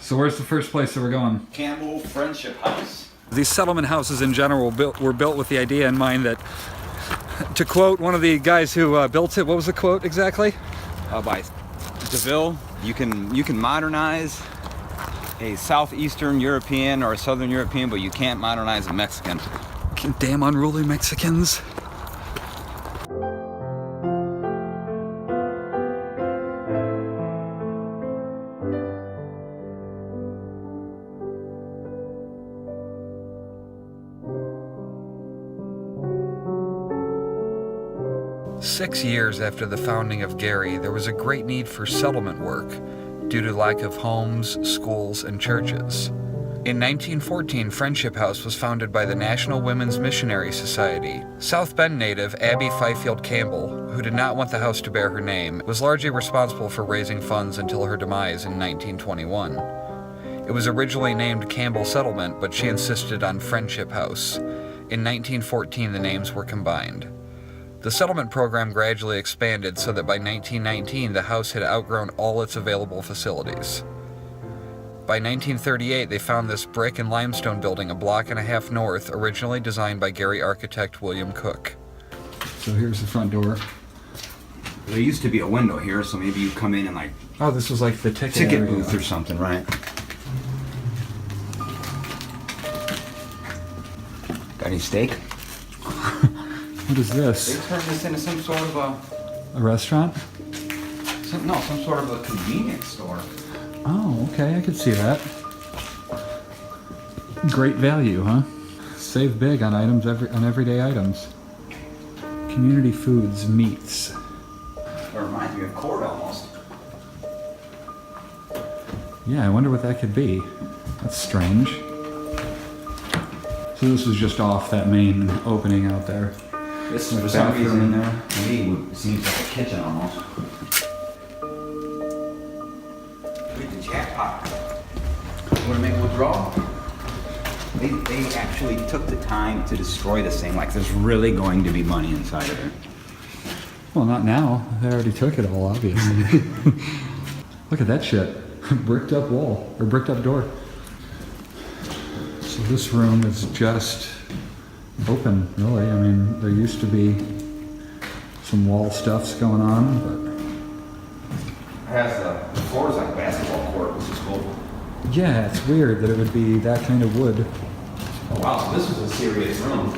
So where's the first place that we're going? Campbell Friendship House. These settlement houses in general were built with the idea in mind that, to quote one of the guys who built it, what was the quote exactly? By DeVille, you can modernize a southeastern European or a southern European, but you can't modernize a Mexican. Damn unruly Mexicans. Six years after the founding of Gary, there was a great need for settlement work due to lack of homes, schools, and churches. In 1914, Friendship House was founded by the National Women's Missionary Society. South Bend native Abby Fifield Campbell, who did not want the house to bear her name, was largely responsible for raising funds until her demise in 1921. It was originally named Campbell Settlement, but she insisted on Friendship House. In 1914, the names were combined. The settlement program gradually expanded so that by 1919 the house had outgrown all its available facilities. By 1938 they found this brick and limestone building a block and a half north, originally designed by Gary architect William Cook. So here's the front door. There used to be a window here, so maybe you come in and like... Oh, this was like the ticket booth or something, right? Got any steak? What is this? They turned this into some sort of a restaurant? Some sort of a convenience store. Oh, okay, I could see that. Great value, huh? Save big on items on everyday items. Community foods, meats. It reminds me of court almost. Yeah, I wonder what that could be. That's strange. So this was just off that main opening out there. This is for some reason in there, to me, seems like a kitchen almost. With the jackpot. Want to make a withdrawal? They actually took the time to destroy this thing like there's really going to be money inside of it. Well, not now. They already took it all, obviously. Look at that shit. Bricked up wall, or bricked up door. So this room is just open, really. I mean, there used to be some wall stuffs going on, but... It has the floors like a basketball court, which is cool. Yeah, it's weird that it would be that kind of wood. Oh wow, so this was a serious room.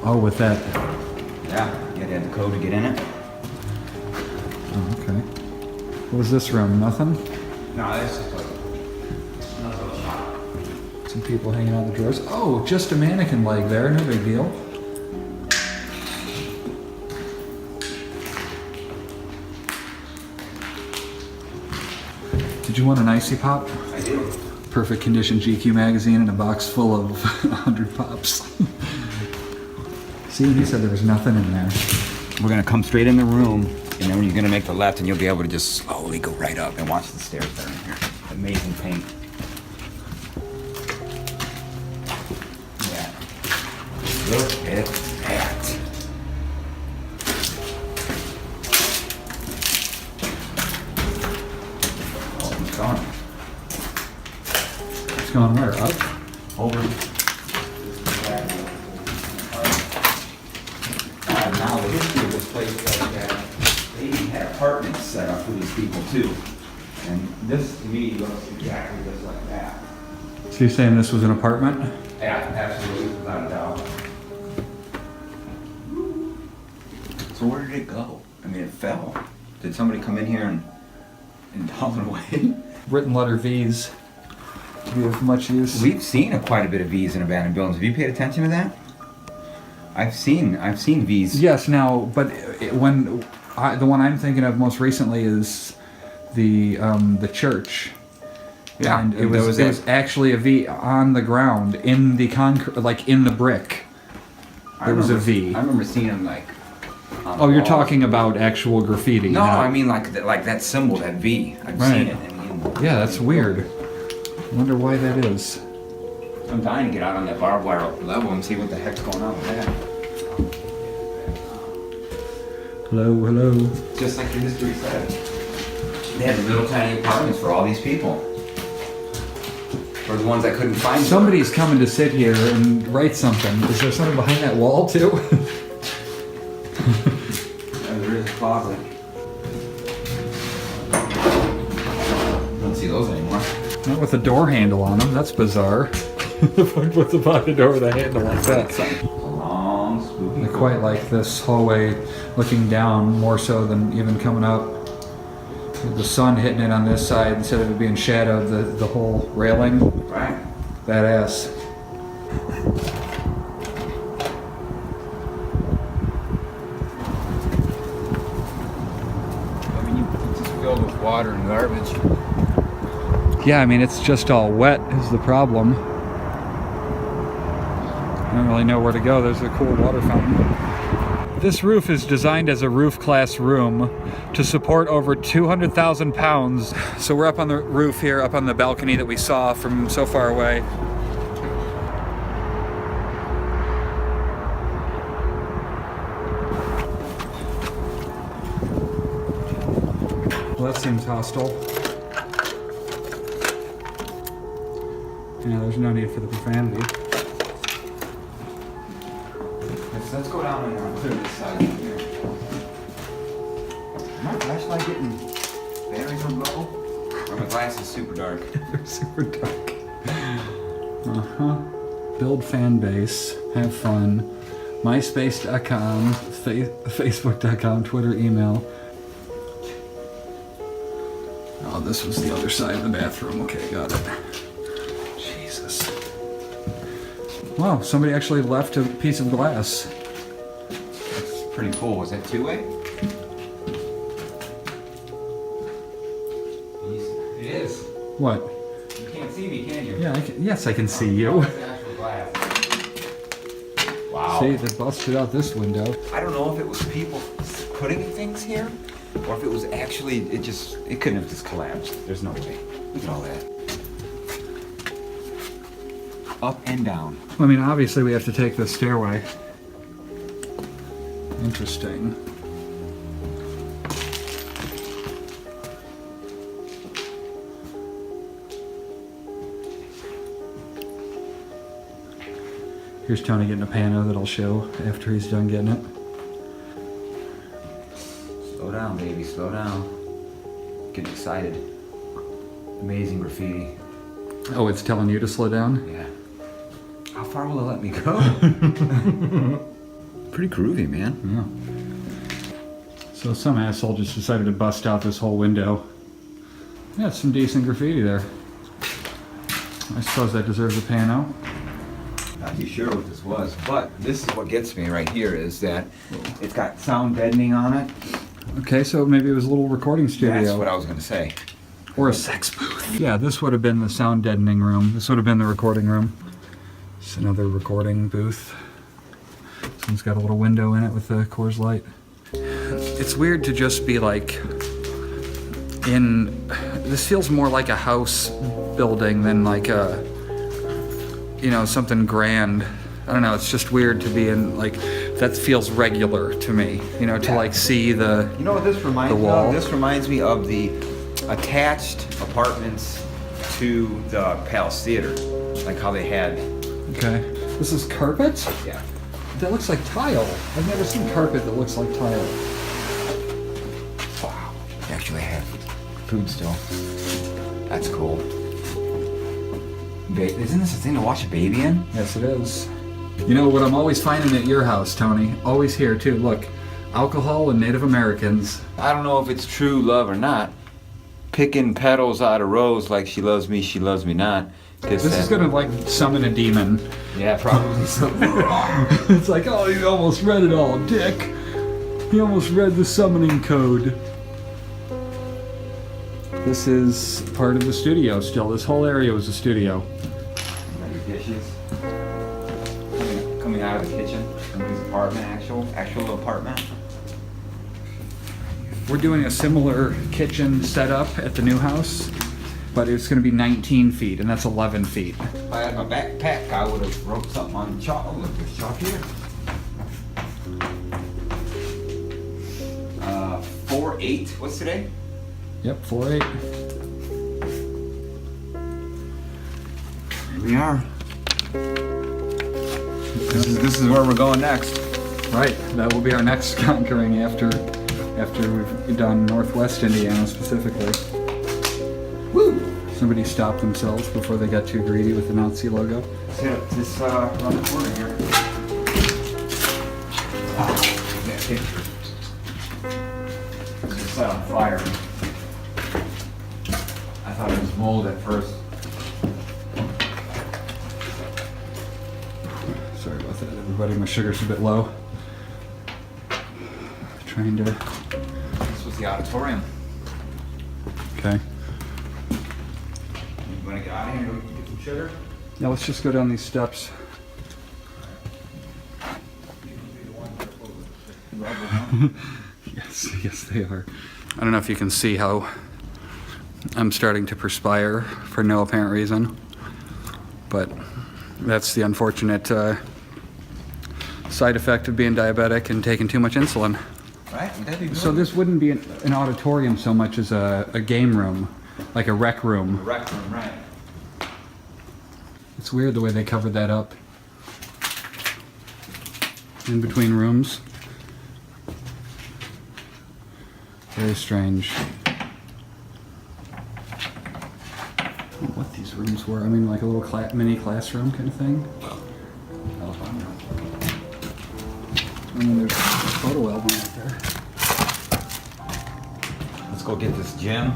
Oh, with that... Yeah, you had to have the code to get in it. Oh, okay. What was this room? Nothing? No, this is like... Some people hanging out the drawers. Oh, just a mannequin leg there, no big deal. Did you want an icy pop? I do. Perfect condition GQ magazine in a box full of 100 pops. See, you said there was nothing in there. We're gonna come straight in the room, and then you're gonna make the left, and you'll be able to just slowly go right up and watch the stairs that are in here. Amazing paint. Look at that. Oh, it's gone. It's going where? Up? Over. Now the history of this place was that they had apartments set up for these people too. And this to me looks exactly just like that. So you're saying this was an apartment? Yeah, absolutely, without a doubt. So where did it go? I mean, it fell. Did somebody come in here and haul it away? Written letter V's to be of much use. We've seen quite a bit of V's in abandoned buildings. Have you paid attention to that? I've seen V's. Yes, now, but the one I'm thinking of most recently is the church. Yeah, and it was actually a V on the ground in the concrete, like in the brick. There was a V. I remember seeing them like. Oh, you're talking about actual graffiti? No, I mean like that symbol, that V. I've seen it. Yeah, that's weird. I wonder why that is. I'm dying to get out on that barbed wire level and see what the heck's going on with that. Hello. Just like your history said. They had little tiny apartments for all these people. For the ones I couldn't find. Somebody's coming to sit here and write something. Is there something behind that wall too? Yeah, there is a closet. Don't see those anymore. Not with a door handle on them. That's bizarre. What's behind the door with a handle like that? Long, spooky. I quite like this hallway looking down more so than even coming up. With the sun hitting it on this side instead of it being shadowed, the whole railing. Right. Badass. I mean, it's just filled with water and garbage. Yeah, I mean, it's just all wet is the problem. I don't really know where to go. There's a cool water fountain. This roof is designed as a roof class room to support over 200,000 pounds. So we're up on the roof here, up on the balcony that we saw from so far away. Well, that seems hostile. Yeah, there's no need for the profanity. Let's go down and clear this side here. Is my flashlight getting batteries on low? Or my glass is super dark? They're super dark. Build fan base. Have fun. MySpace.com, Facebook.com, Twitter, email. Oh, this was the other side of the bathroom. Okay, got it. Jesus. Wow, somebody actually left a piece of glass. That's pretty cool. Was that two-way? It is. What? You can't see me, can you? Yeah, yes, I can see you. That's the actual glass. Wow. See, they busted out this window. I don't know if it was people putting things here, or if it was actually, it couldn't have just collapsed. There's no way. Look at all that. Up and down. I mean, obviously we have to take this stairway. Interesting. Here's Tony getting a pano that I'll show after he's done getting it. Slow down, baby, slow down. Getting excited. Amazing graffiti. Oh, it's telling you to slow down? Yeah. How far will it let me go? Pretty groovy, man. Yeah. So some asshole just decided to bust out this whole window. Yeah, it's some decent graffiti there. I suppose that deserves a pano. Not too sure what this was, but this is what gets me right here is that it's got sound deadening on it. Okay, so maybe it was a little recording studio. That's what I was going to say. Or a sex booth. Yeah, this would have been the sound deadening room. This would have been the recording room. It's another recording booth. This one's got a little window in it with the Coors Light. It's weird to just be like this feels more like a house building than like a, something grand. I don't know, it's just weird to be in, like, that feels regular to me, to like see the You know what this reminds me wall. of? This reminds me of the attached apartments to the Palace Theater. Like how they had. Okay. This is carpet? Yeah. That looks like tile. I've never seen carpet that looks like tile. Wow. They actually have food still. That's cool. Isn't this a thing to watch a baby in? Yes, it is. You know what I'm always finding at your house, Tony? Always here, too. Look, alcohol and Native Americans. I don't know if it's true love or not. Picking petals out of rose like she loves me not. This is gonna, like, summon a demon. Yeah, probably so. It's like, oh, you almost read it all, dick. You almost read the summoning code. This is part of the studio still. This whole area was a studio. Your dishes. Coming out of the kitchen. Somebody's apartment, actual apartment. We're doing a similar kitchen setup at the new house, but it's going to be 19 feet, and that's 11 feet. If I had my backpack, I would have wrote something on the chalk. Oh, look, there's chalk here. 4/8. What's today? Yep, 4/8. we are. This is where we're going next. Right, that will be our next conquering after we've done Northwest Indiana specifically. Woo! Somebody stopped themselves before they got too greedy with the Nazi logo. Just around the corner here. It's set on fire. I thought it was mold at first. Sorry about that, everybody. My sugar's a bit low. Trying to... This was the auditorium. Okay. You want to get out of here and go get some sugar? Now let's just go down these steps. Yes, they are. I don't know if you can see how I'm starting to perspire for no apparent reason, but that's the unfortunate side effect of being diabetic and taking too much insulin. Right? That'd be good. So this wouldn't be an auditorium so much as a game room, like a rec room. Rec room, right? It's weird the way they covered that up in between rooms. Very strange. I don't know what these rooms were. I mean, like a little mini classroom kind of thing. And then there's a photo album right there. Let's go get this gym.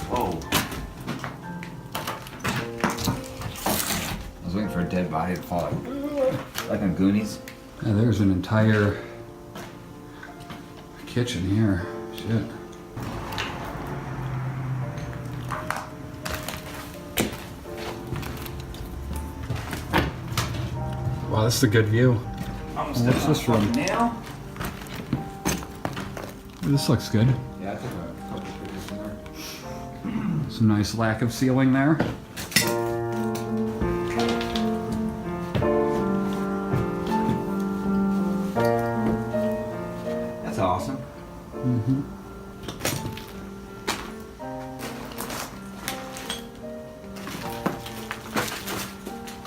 Whoa. I was waiting for a dead body to fall like in Goonies. Yeah, there's an entire kitchen here. Shit. Wow, this is a good view. What's this room? Now? This looks good. Yeah, I took a couple pictures in there. Some nice lack of ceiling there. That's awesome. Mm-hmm.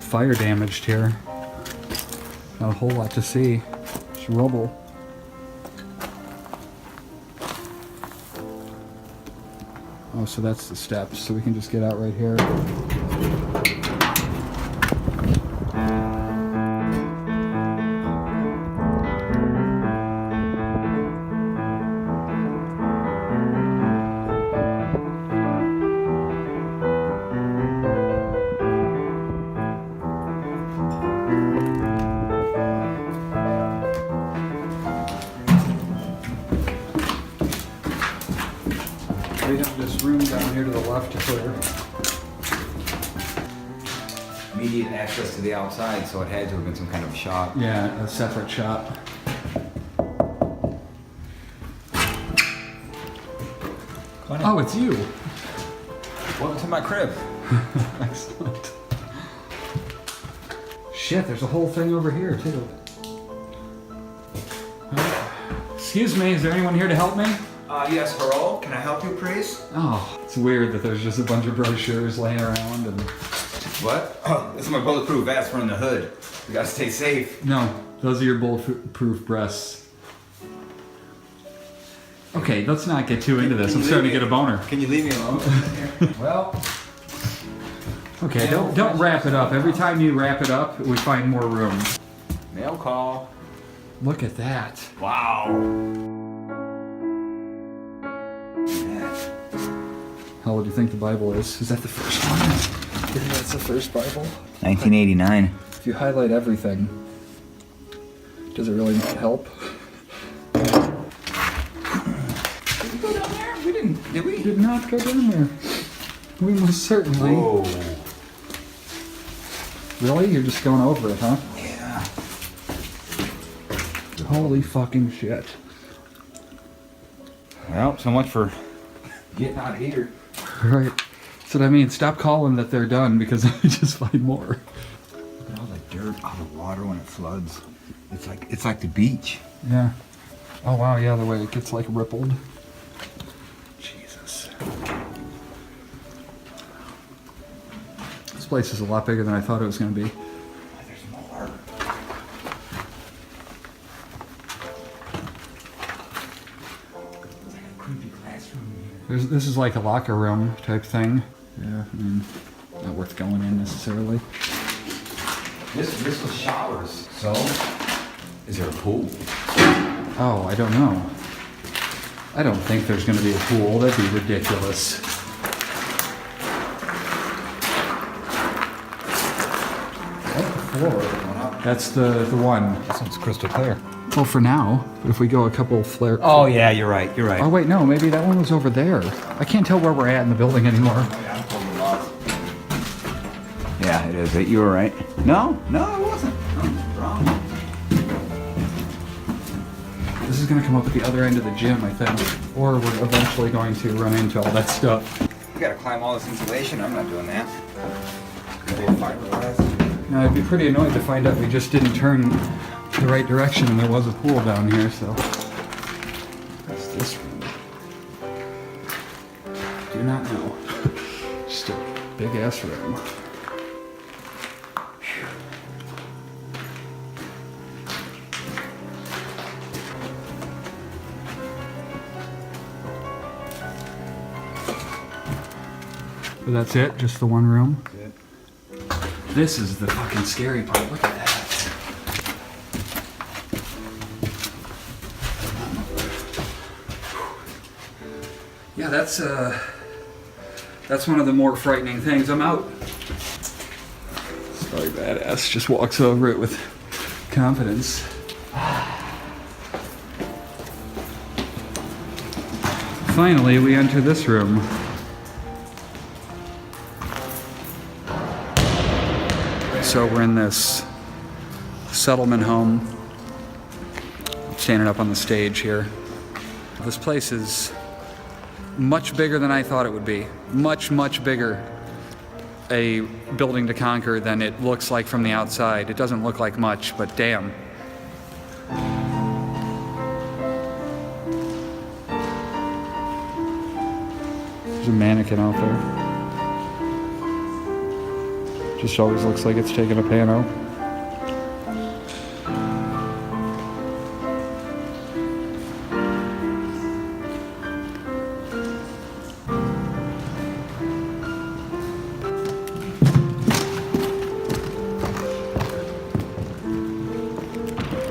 Fire damaged here. Not a whole lot to see. Just rubble. Oh, so that's the steps, so we can just get out right here. We have this room down here to the left to clear. Immediate access to the outside, so it had to have been some kind of shop. Yeah, a separate shop. Oh, it's you. Welcome to my crib. Excellent. Shit, there's a whole thing over here, too. Excuse me, is there anyone here to help me? Yes, hello. Can I help you, please? Oh, it's weird that there's just a bunch of brochures laying around and... What? Oh, this is my bulletproof vest from the hood. We gotta stay safe. No, those are your bulletproof breasts. Okay, let's not get too into this. I'm starting to get a boner. Can you leave me alone? Well... Okay, don't wrap it up. Every time you wrap it up, we find more room. Mail call. Look at that. Wow. How old do you think the Bible is? Is that the first one? Yeah, that's the first Bible. 1989. If you highlight everything, does it really not help? Did we go down there? We didn't, did we? We did not go down there. We most certainly... Whoa. Really? You're just going over it, huh? Yeah. Holy fucking shit. Well, so much for getting out of here. Right. That's what I mean. Stop calling that they're done because I just find more. Look at all the dirt out of water when it floods. It's like the beach. Yeah. Oh wow, yeah, the way it gets like rippled. Jesus. This This place is a lot bigger than I thought it was going to be. There's more. It's like a creepy classroom here. This is like a locker room type thing. Yeah, I mean, not worth going in necessarily. This was showers. So, is there a pool? Oh, I don't know. I don't think there's going to be a pool. That'd be ridiculous. Floor. That's the one. This one's crystal clear. Well, for now. But if we go a couple flare. Oh yeah, you're right. You're right. Oh wait, no. Maybe that one was over there. I can't tell where we're at in the building anymore. Yeah, it is. You were right. No, it wasn't. No, wrong. This is going to come up at the other end of the gym, I think. Or we're eventually going to run into all that stuff. We gotta climb all this insulation. I'm not doing that. Fiberglass. Now, I'd be pretty annoyed to find out we just didn't turn the right direction and there was a pool down here, so. What's this room? Do not know. Just a big ass room. So that's it? Just the one room? That's it. This is the fucking scary part. Look at that. Yeah, that's one of the more frightening things. I'm out. Sorry, badass just walks over it with confidence. Finally, we enter this room. So we're in this settlement home. Standing up on the stage here. This place is much bigger than I thought it would be. Much, much bigger a building to conquer than it looks like from the outside. It doesn't look like much, but damn. There's a mannequin out there. Just always looks like it's taking a pano.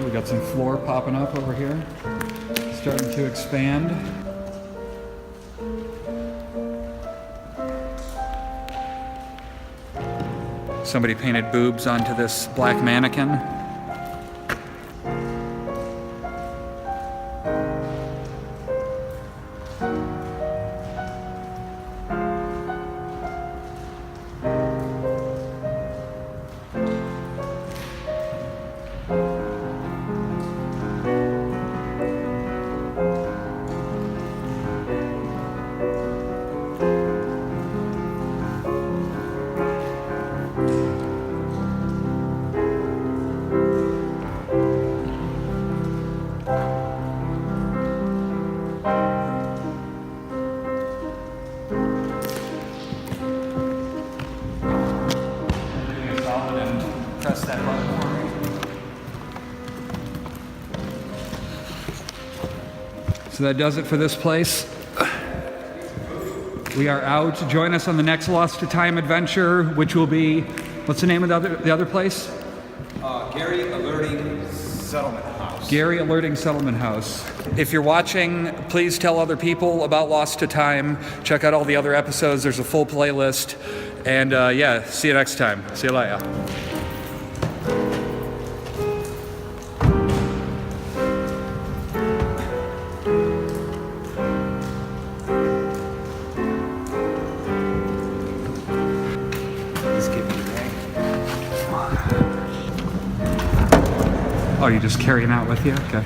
We got some floor popping up over here. Starting to expand. Somebody painted boobs onto this black mannequin. Press that button for me. So that does it for this place. We are out. Join us on the next Lost to Time adventure, which will be, what's the name of the other place? Gary Alerding Settlement House. Gary Alerding Settlement House. If you're watching, please tell other people about Lost to Time. Check out all the other episodes. There's a full playlist. And yeah, see you next time. See you later. Oh, you just carry him out with you? Okay.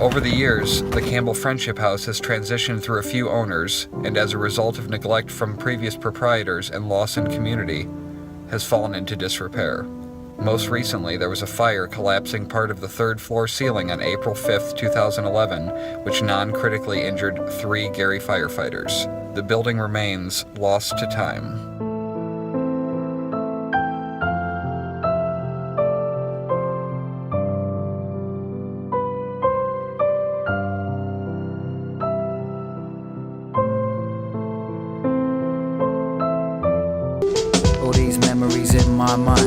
Over the years, the Campbell Friendship House has transitioned through a few owners, and as a result of neglect from previous proprietors and loss in community, has fallen into disrepair. Most recently, there was a fire collapsing part of the third-floor ceiling on April 5, 2011, which non-critically injured 3 Gary firefighters. The building remains lost to time. All these memories in my mind.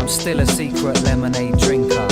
I'm still a secret lemonade drinker.